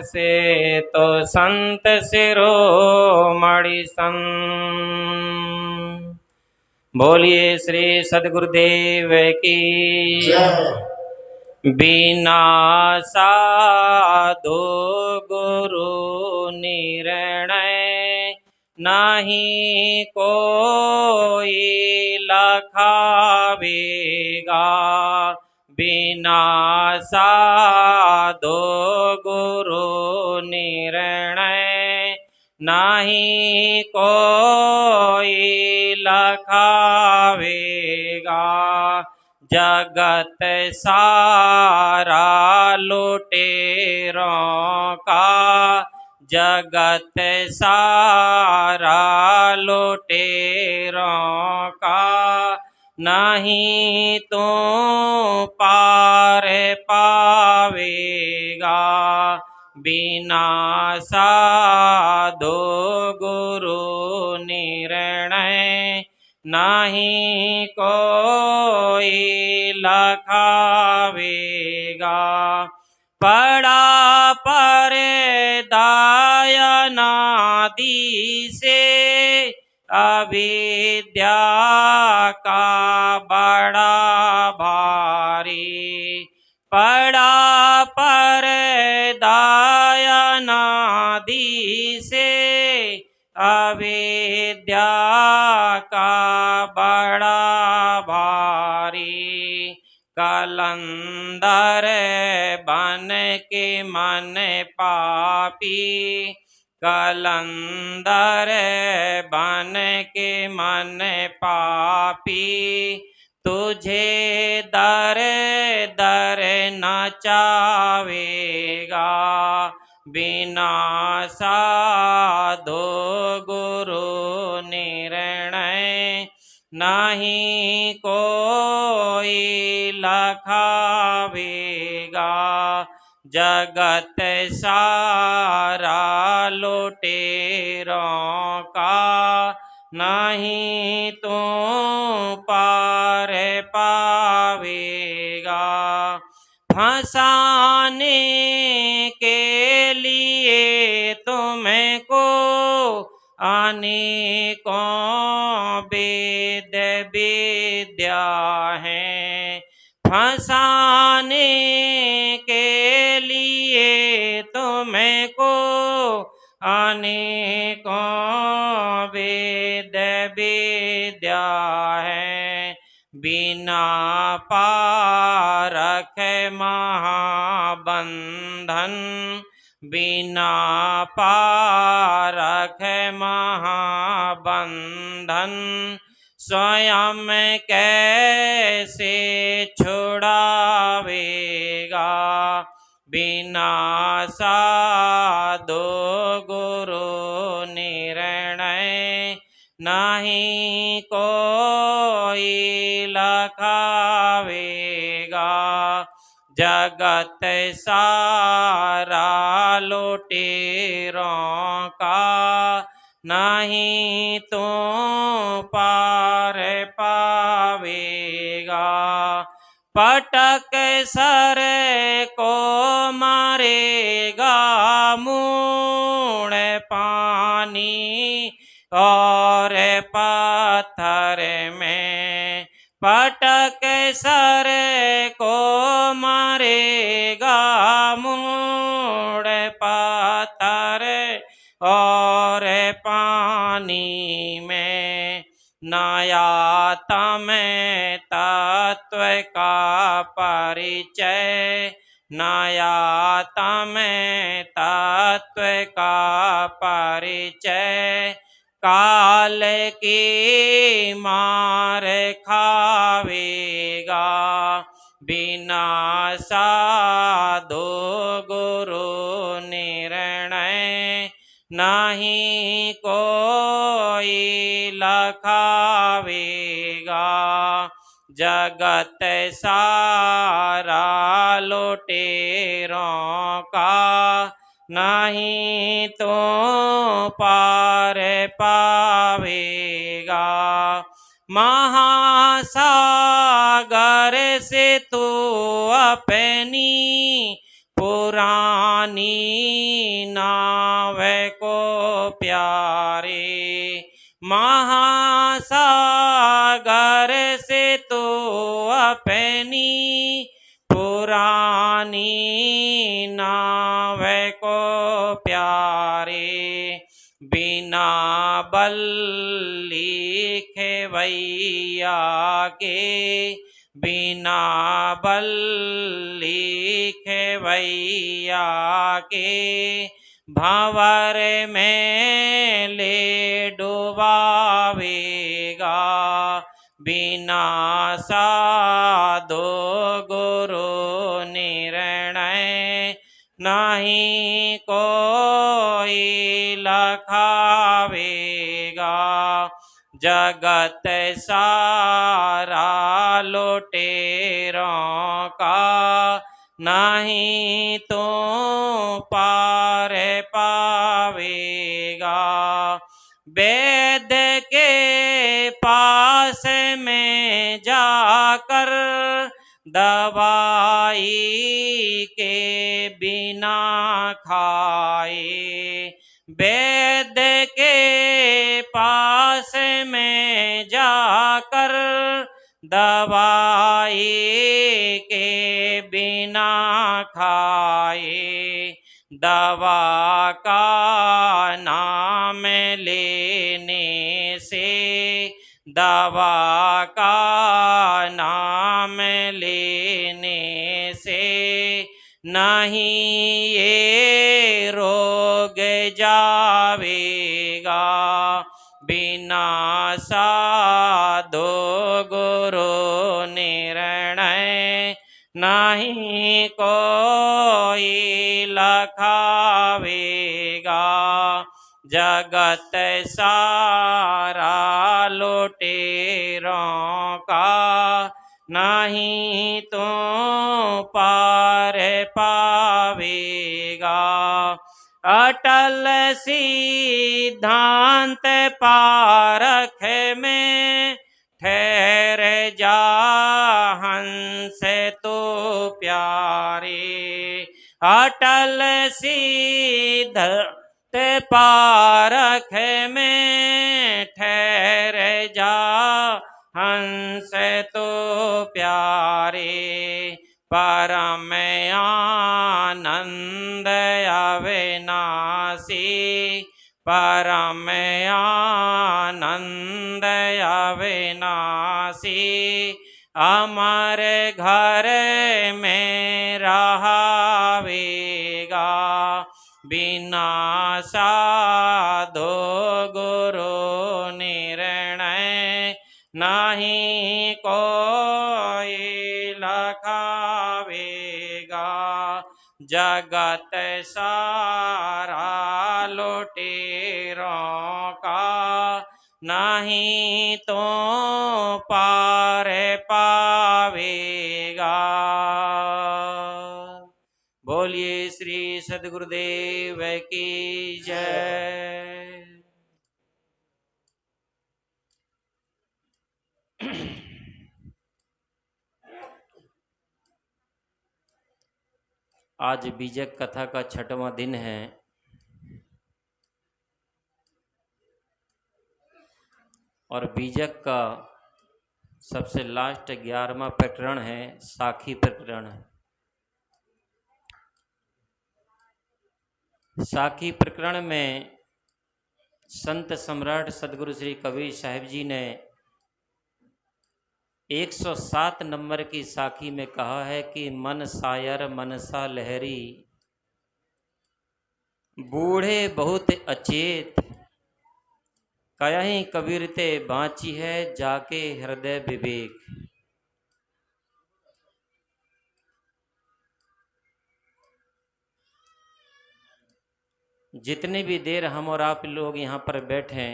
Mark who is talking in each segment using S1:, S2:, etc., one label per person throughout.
S1: से तो संत शिरोमणि संत। बोलिए श्री सद्गुरुदेव की बिना साधु गुरु निर्णय नहीं कोई लखावेगा। बिना साधु गुरु निर्णय नहीं कोई लखावेगा। जगत सारा लुटेरों का, जगत सारा लुटेरों का, नहीं तो पार पावेगा। बिना साधु गुरु निर्णय नहीं कोई लखावेगा। पड़ा परदायनादि से अविद्या का बड़ा भारी। पड़ा परदायनादि से अविद्या का बड़ा भारी। कलंदर बन के मन पापी, कलंदर बन के मन पापी, तुझे दर दर नचावेगा। बिना साधु गुरु निर्णय नहीं कोई लखावेगा। जगत सारा लुटेरों का, नहीं तो पार पावेगा। फंसाने के लिए तुमको अनेकों वेद विद्या है। फंसाने के लिए तुमको अनेकों वेद विद्या है। बिना पारख महाबंधन, बिना पारख महाबंधन, स्वयं कैसे छुड़ावेगा। बिना साधु गुरु निर्णय नहीं कोई लखावेगा। जगत सारा लुटेरों का, नहीं तो पार पावेगा। पटक सर को मारेगा मूढ़ पानी और पत्थर में। पटक सर को मारेगा मूढ़ पत्थर और पानी में। नयाता में तत्व का परिचय, नयाता में तत्व का परिचय, काल की मार खावेगा। बिना साधु गुरु निर्णय नहीं कोई लखावेगा। जगत सारा लुटेरों का, नहीं तो पार पावेगा। महासागर से तू अपनी पुरानी नाव को प्यारे, महासागर से तो अपनी पुरानी नाव को प्यारे, बिना बल्ली खेवैया के, बिना बल्ली खेवैया के, भंवर में ले डुबावेगा, बिना साधो गुरु निर्णय नहीं कोई लखावेगा, जगत सारा लुटेरों का नहीं तो पार पावेगा, वेद के पास में जाकर दवाई के बिना खाए, वेद के पास में जाकर दवाई के बिना खाए, दवा का नाम लेने से, दवा का नाम लेने से नहीं ये रोग जावेगा, बिना साधो गुरु निर्णय नहीं कोई लखावेगा, जगत सारा लुटेरों का नहीं तो पार पावेगा, अटल सिद्धांत पारख में ठहर जा हंस तो प्यारे, अटल सिद्धांत पारख में ठहर जा हंस तो प्यारे, परम आनंद अविनाशी, परम आनंद अविनाशी, अमर घर में रहावेगा, बिना साधो गुरु निर्णय नहीं कोई लखावेगा, जगत सारा लुटेरों का नहीं तो पार पावेगा। बोलिए श्री सद्गुरुदेव की जय। आज बीजक कथा का 6वां दिन है और बीजक का सबसे लास्ट 11वां प्रकरण है, साखी प्रकरण। साखी प्रकरण में संत सम्राट सदगुरु श्री कबीर साहिब जी ने 107 नंबर की साखी में कहा है कि मन सायर मनसा लहरी, बूढ़े बहुत अचेत, कहीं कबीर ते बाँची है जाके हृदय विवेक। जितनी भी देर हम और आप लोग यहाँ पर बैठे,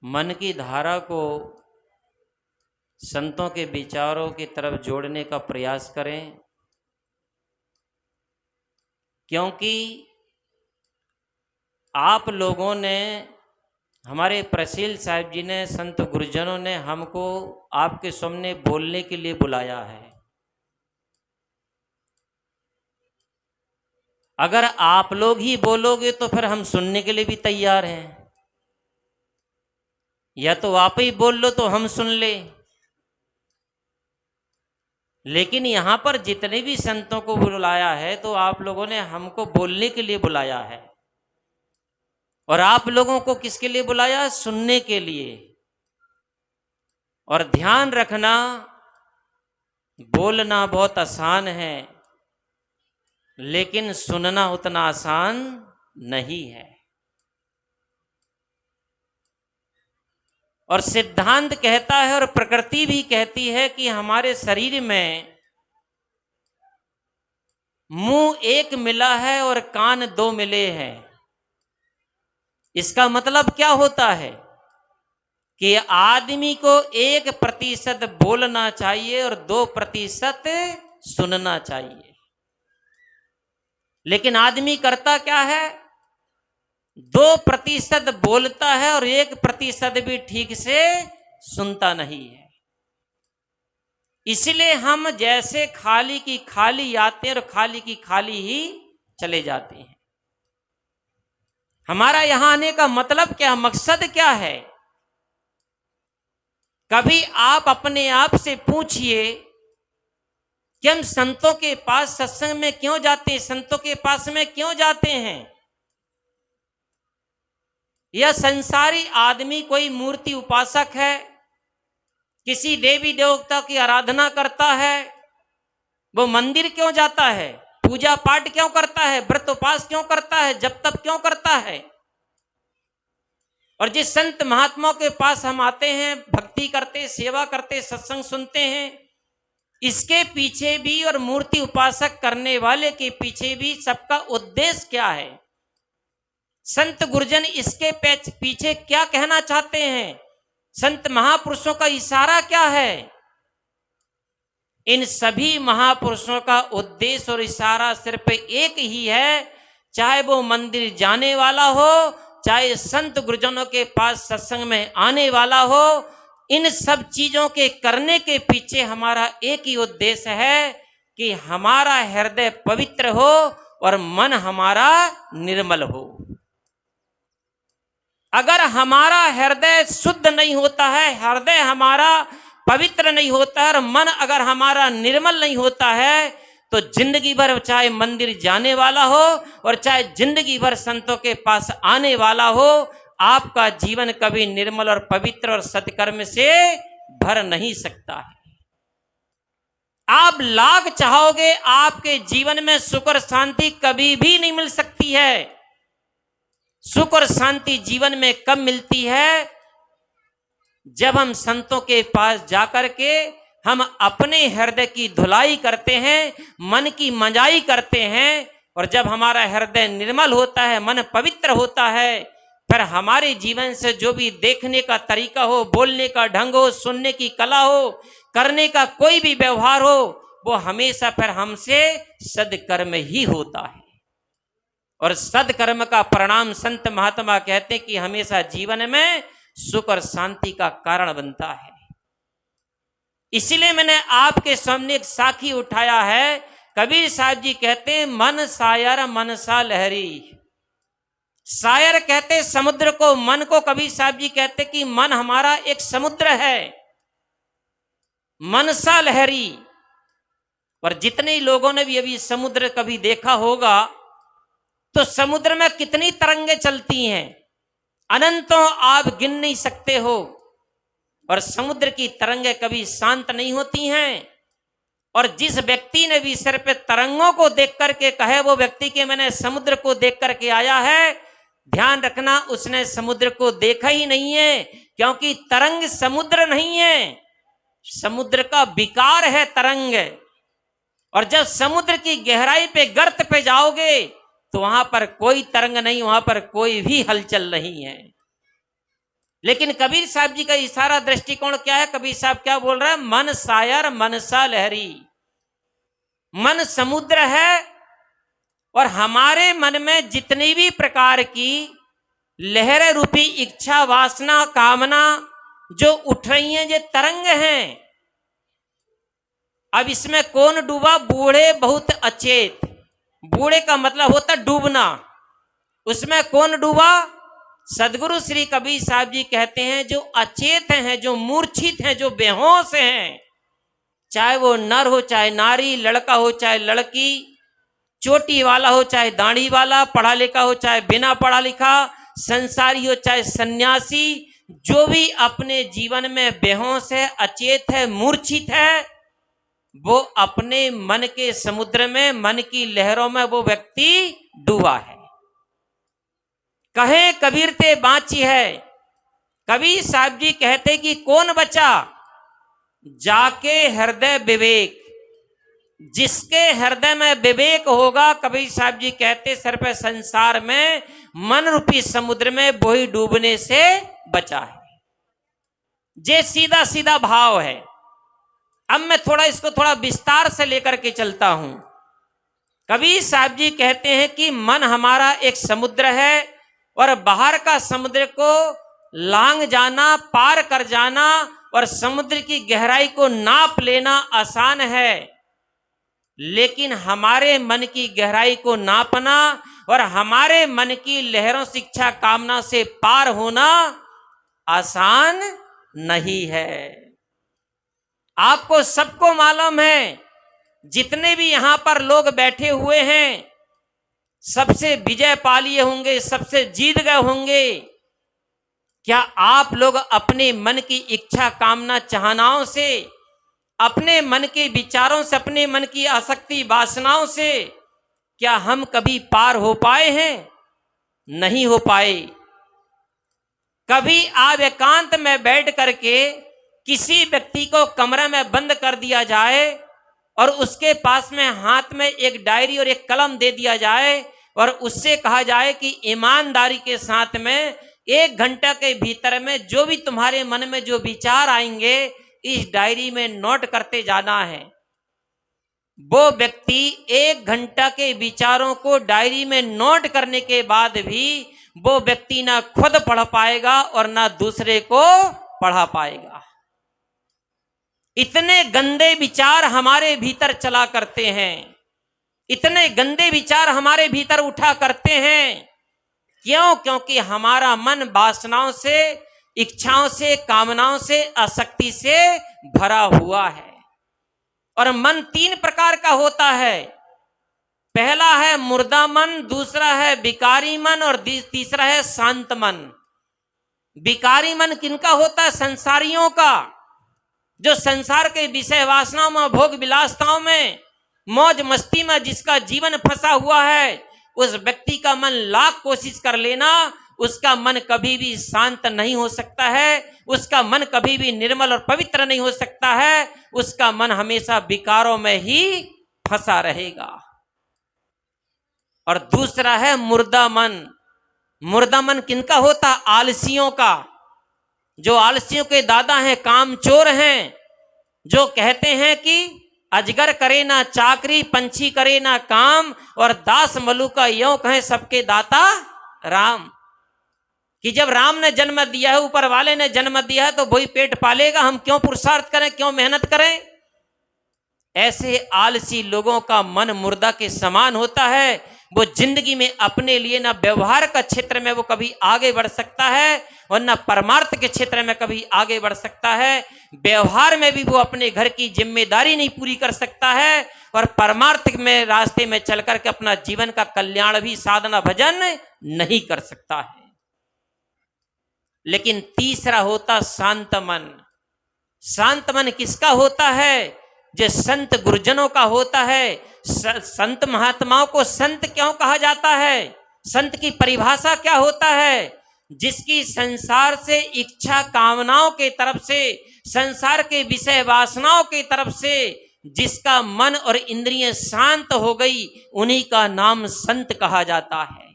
S1: मन की धारा को संतों के विचारों की तरफ जोड़ने का प्रयास करें, क्योंकि आप लोगों ने, हमारे प्रशील साहिब जी ने, संत गुरुजनों ने हमको आपके सामने बोलने के लिए बुलाया है। अगर आप लोग ही बोलोगे तो फिर हम सुनने के लिए भी तैयार हैं, या तो आप ही बोल लो तो हम सुन ले। लेकिन यहां पर जितने भी संतों को बुलाया है तो आप लोगों ने हमको बोलने के लिए बुलाया है, और आप लोगों को किसके लिए बुलाया? सुनने के लिए। और ध्यान रखना, बोलना बहुत आसान है लेकिन सुनना उतना आसान नहीं है। और सिद्धांत कहता है और प्रकृति भी कहती है कि हमारे शरीर में मुंह एक मिला है और कान दो मिले हैं। इसका मतलब क्या होता है कि आदमी को 1% बोलना चाहिए और 2% सुनना चाहिए। लेकिन आदमी करता क्या है? 2% बोलता है और 1% भी ठीक से सुनता नहीं है। इसलिए हम जैसे खाली की खाली आते हैं और खाली की खाली ही चले जाते हैं। हमारा यहां आने का मतलब क्या, मकसद क्या है? कभी आप अपने आप से पूछिए कि हम संतों के पास सत्संग में क्यों जाते हैं, संतों के पास में क्यों जाते हैं? यह संसारी आदमी कोई मूर्ति उपासक है, किसी देवी देवता की आराधना करता है, वो मंदिर क्यों जाता है, पूजा पाठ क्यों करता है, व्रत उपास क्यों करता है, जप तप क्यों करता है? और जिस संत महात्माओं के पास हम आते हैं, भक्ति करते, सेवा करते, सत्संग सुनते हैं, इसके पीछे भी और मूर्ति उपासक करने वाले के पीछे भी सबका उद्देश्य क्या है? संत गुरुजन इसके पीछे क्या कहना चाहते हैं? संत महापुरुषों का इशारा क्या है? इन सभी महापुरुषों का उद्देश्य और इशारा सिर्फ एक ही है, चाहे वो मंदिर जाने वाला हो, चाहे संत गुरुजनों के पास सत्संग में आने वाला हो, इन सब चीजों के करने के पीछे हमारा एक ही उद्देश्य है कि हमारा हृदय पवित्र हो और मन हमारा निर्मल हो। अगर हमारा हृदय शुद्ध नहीं होता है, हृदय हमारा पवित्र नहीं होता है और मन अगर हमारा निर्मल नहीं होता है, तो जिंदगी भर चाहे मंदिर जाने वाला हो और चाहे जिंदगी भर संतों के पास आने वाला हो, आपका जीवन कभी निर्मल और पवित्र और सत्कर्म से भर नहीं सकता है। आप लाख चाहोगे, आपके जीवन में सुख और शांति कभी भी नहीं मिल सकती है। सुख और शांति जीवन में कब मिलती है? जब हम संतों के पास जाकर के हम अपने हृदय की धुलाई करते हैं, मन की मंजाई करते हैं, और जब हमारा हृदय निर्मल होता है, मन पवित्र होता है, फिर हमारे जीवन से जो भी देखने का तरीका हो, बोलने का ढंग हो, सुनने की कला हो, करने का कोई भी व्यवहार हो, वो हमेशा फिर हमसे सद्कर्म ही होता है। और सद्कर्म का परिणाम संत महात्मा कहते हैं कि हमेशा जीवन में सुख और शांति का कारण बनता है। इसलिए मैंने आपके सामने एक साखी उठाया है। कबीर साहब जी कहते हैं, मन सायर मनसा लहरी। शायर कहते समुद्र को, मन को कबीर साहब जी कहते कि मन हमारा एक समुद्र है, मनसा लहरी। और जितने लोगों ने भी अभी समुद्र कभी देखा होगा, तो समुद्र में कितनी तरंगे चलती हैं, अनंतों आप गिन नहीं सकते हो। और समुद्र की तरंगें कभी शांत नहीं होती हैं। और जिस व्यक्ति ने भी सिर पे तरंगों को देख करके कहे वो व्यक्ति के मैंने समुद्र को देख करके आया है, ध्यान रखना उसने समुद्र को देखा ही नहीं है, क्योंकि तरंग समुद्र नहीं है, समुद्र का विकार है तरंग। और जब समुद्र की गहराई पे, गर्त पे जाओगे तो वहां पर कोई तरंग नहीं, वहां पर कोई भी हलचल नहीं है। लेकिन कबीर साहब जी का इशारा दृष्टिकोण क्या है? कबीर साहब क्या बोल रहे हैं? मन सायर मनसा लहरी। मन समुद्र है और हमारे मन में जितनी भी प्रकार की लहर रूपी इच्छा, वासना, कामना जो उठ रही हैं, ये तरंग हैं। अब इसमें कौन डूबा? बूढ़े बहुत अचेत। बूढ़े का मतलब होता डूबना। उसमें कौन डूबा? सदगुरु श्री कबीर साहब जी कहते हैं जो अचेत हैं, जो मूर्छित हैं, जो बेहोश हैं, चाहे वो नर हो चाहे नारी, लड़का हो चाहे लड़की, चोटी वाला हो चाहे दाढ़ी वाला, पढ़ा लिखा हो चाहे बिना पढ़ा लिखा, संसारी हो चाहे सन्यासी, जो भी अपने जीवन में बेहोश है, अचेत है, मूर्छित है, वो अपने मन के समुद्र में, मन की लहरों में वो व्यक्ति डूबा है। कहे कबीर ते बाँची है। कबीर साहब जी कहते कि कौन बचा? जाके हृदय विवेक। जिसके हृदय में विवेक होगा, कबीर साहब जी कहते सर पे संसार में मन रूपी समुद्र में वही डूबने से बचा है। ये सीधा सीधा भाव है। अब मैं इसको थोड़ा विस्तार से लेकर के चलता हूं। कबीर साहब जी कहते हैं कि मन हमारा एक समुद्र है और बाहर का समुद्र को लांग जाना, पार कर जाना और समुद्र की गहराई को नाप लेना आसान है, लेकिन हमारे मन की गहराई को नापना और हमारे मन की लहरों से, इच्छा कामना से पार होना आसान नहीं है। आपको सबको मालूम है, जितने भी यहां पर लोग बैठे हुए हैं, सबसे विजय पा लिए होंगे, सबसे जीत गए होंगे। क्या आप लोग अपने मन की इच्छा कामना चाहनाओं से, अपने मन के विचारों से, अपने मन की आसक्ति वासनाओं से क्या हम कभी पार हो पाए हैं? नहीं हो पाए। कभी आप एकांत में बैठ करके किसी व्यक्ति को कमरे में बंद कर दिया जाए और उसके पास में हाथ में एक डायरी और एक कलम दे दिया जाए और उससे कहा जाए कि ईमानदारी के साथ में 1 घंटा के भीतर में जो भी तुम्हारे मन में जो विचार आएंगे इस डायरी में नोट करते जाना है। वो व्यक्ति 1 घंटा के विचारों को डायरी में नोट करने के बाद भी वो व्यक्ति ना खुद पढ़ पाएगा और ना दूसरे को पढ़ा पाएगा। इतने गंदे विचार हमारे भीतर चला करते हैं, इतने गंदे विचार हमारे भीतर उठा करते हैं। क्यों? क्योंकि हमारा मन वासनाओं से, इच्छाओं से, कामनाओं से, आसक्ति से भरा हुआ है। और मन 3 प्रकार का होता है। पहला है मुर्दा मन, दूसरा है विकारी मन और तीसरा है शांत मन। विकारी मन किनका होता है? संसारियों का, जो संसार के विषय वासनाओं में, भोग विलासताओं में, मौज मस्ती में जिसका जीवन फंसा हुआ है, उस व्यक्ति का मन लाख कोशिश कर लेना, उसका मन कभी भी शांत नहीं हो सकता है, उसका मन कभी भी निर्मल और पवित्र नहीं हो सकता है, उसका मन हमेशा विकारों में ही फंसा रहेगा। और दूसरा है मुर्दा मन। मुर्दा मन किनका होता? आलसियों का, जो आलसियों के दादा हैं, कामचोर हैं, जो कहते हैं कि अजगर करे ना चाकरी, पंछी करे ना काम और दास मलुका यों कहें सबके दाता राम। कि जब राम ने जन्म दिया है, ऊपर वाले ने जन्म दिया है, तो वही पेट पालेगा, हम क्यों पुरुषार्थ करें, क्यों मेहनत करें? ऐसे आलसी लोगों का मन मुर्दा के समान होता है। वो जिंदगी में अपने लिए ना व्यवहार का क्षेत्र में वो कभी आगे बढ़ सकता है और ना परमार्थ के क्षेत्र में कभी आगे बढ़ सकता है। व्यवहार में भी वो अपने घर की जिम्मेदारी नहीं पूरी कर सकता है और परमार्थ में रास्ते में चल करके अपना जीवन का कल्याण भी, साधना भजन नहीं कर सकता है। लेकिन तीसरा होता शांत मन। शांत मन किसका होता है? जो संत गुरुजनों का होता है। संत महात्माओं को संत क्यों कहा जाता है? संत की परिभाषा क्या होता है? जिसकी संसार से इच्छा कामनाओं के तरफ से, संसार के विषय वासनाओं की तरफ से जिसका मन और इंद्रियां शांत हो गई, उन्हीं का नाम संत कहा जाता है।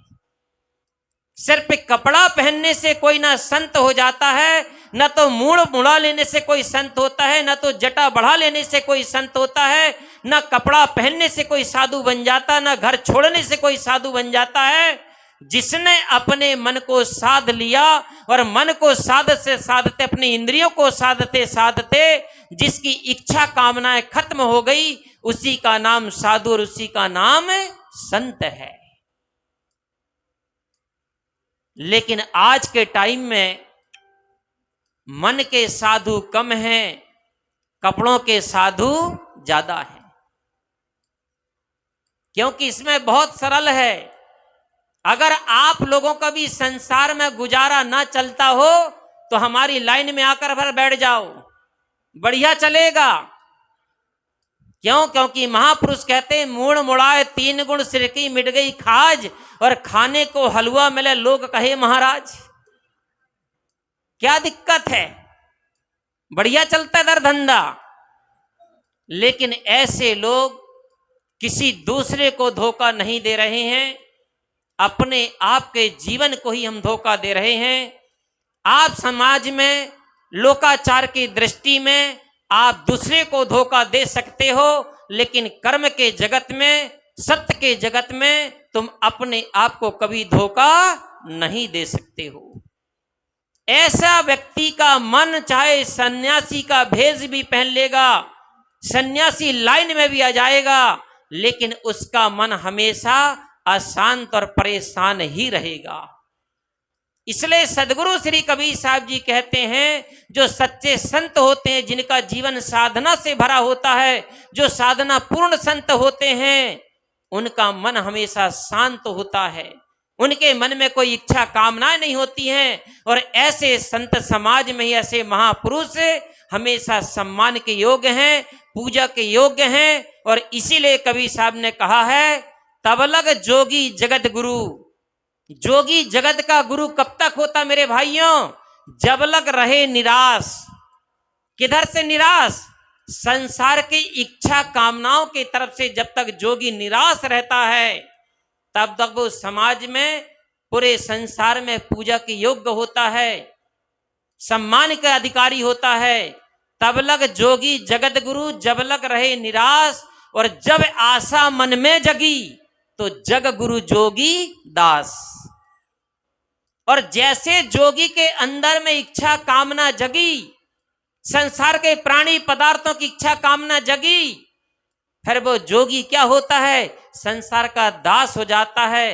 S1: सिर पे कपड़ा पहनने से कोई ना संत हो जाता है, न तो मूड़ मुड़ा लेने से कोई संत होता है, न तो जटा बढ़ा लेने से कोई संत होता है, न कपड़ा पहनने से कोई साधु बन जाता, न घर छोड़ने से कोई साधु बन जाता है। जिसने अपने मन को साध लिया और मन को साधते साधते, अपनी इंद्रियों को साधते साधते जिसकी इच्छा कामनाएं खत्म हो गई, उसी का नाम साधु और उसी का नाम संत है। लेकिन आज के टाइम में मन के साधु कम हैं, कपड़ों के साधु ज्यादा हैं। क्योंकि इसमें बहुत सरल है। अगर आप लोगों का भी संसार में गुजारा ना चलता हो तो हमारी लाइन में आकर भर बैठ जाओ, बढ़िया चलेगा। क्यों? क्योंकि महापुरुष कहते हैं मूड़ मुड़ाए तीन गुण सिर की मिट गई खाज, और खाने को हलवा मिले लोग कहे महाराज। क्या दिक्कत है? बढ़िया चलता है दर धंधा। लेकिन ऐसे लोग किसी दूसरे को धोखा नहीं दे रहे हैं, अपने आप के जीवन को ही हम धोखा दे रहे हैं। आप समाज में लोकाचार की दृष्टि में आप दूसरे को धोखा दे सकते हो, लेकिन कर्म के जगत में, सत्य के जगत में तुम अपने आप को कभी धोखा नहीं दे सकते हो। ऐसा व्यक्ति का मन चाहे सन्यासी का भेष भी पहन लेगा, सन्यासी लाइन में भी आ जाएगा, लेकिन उसका मन हमेशा अशांत और परेशान ही रहेगा। इसलिए सदगुरु श्री कबीर साहब जी कहते हैं, जो सच्चे संत होते हैं, जिनका जीवन साधना से भरा होता है, जो साधना पूर्ण संत होते हैं, उनका मन हमेशा शांत होता है, उनके मन में कोई इच्छा कामनाएं नहीं होती हैं। और ऐसे संत समाज में ही ऐसे महापुरुष हमेशा सम्मान के योग्य हैं, पूजा के योग्य हैं। और इसीलिए कबीर साहब ने कहा है, तब लग जोगी जगत गुरु। जोगी जगत का गुरु कब तक होता मेरे भाइयों? जब लग रहे निराश। किधर से निराश? संसार की इच्छा कामनाओं की तरफ से जब तक जोगी निराश रहता है, तब तक वो समाज में, पूरे संसार में पूजा के योग्य होता है, सम्मान का अधिकारी होता है। तब लग जोगी जगत गुरु, जब लग रहे निराश। और जब आशा मन में जगी तो जग गुरु जोगी दास। और जैसे जोगी के अंदर में इच्छा कामना जगी, संसार के प्राणी पदार्थों की इच्छा कामना जगी, फिर वो जोगी क्या होता है? संसार का दास हो जाता है।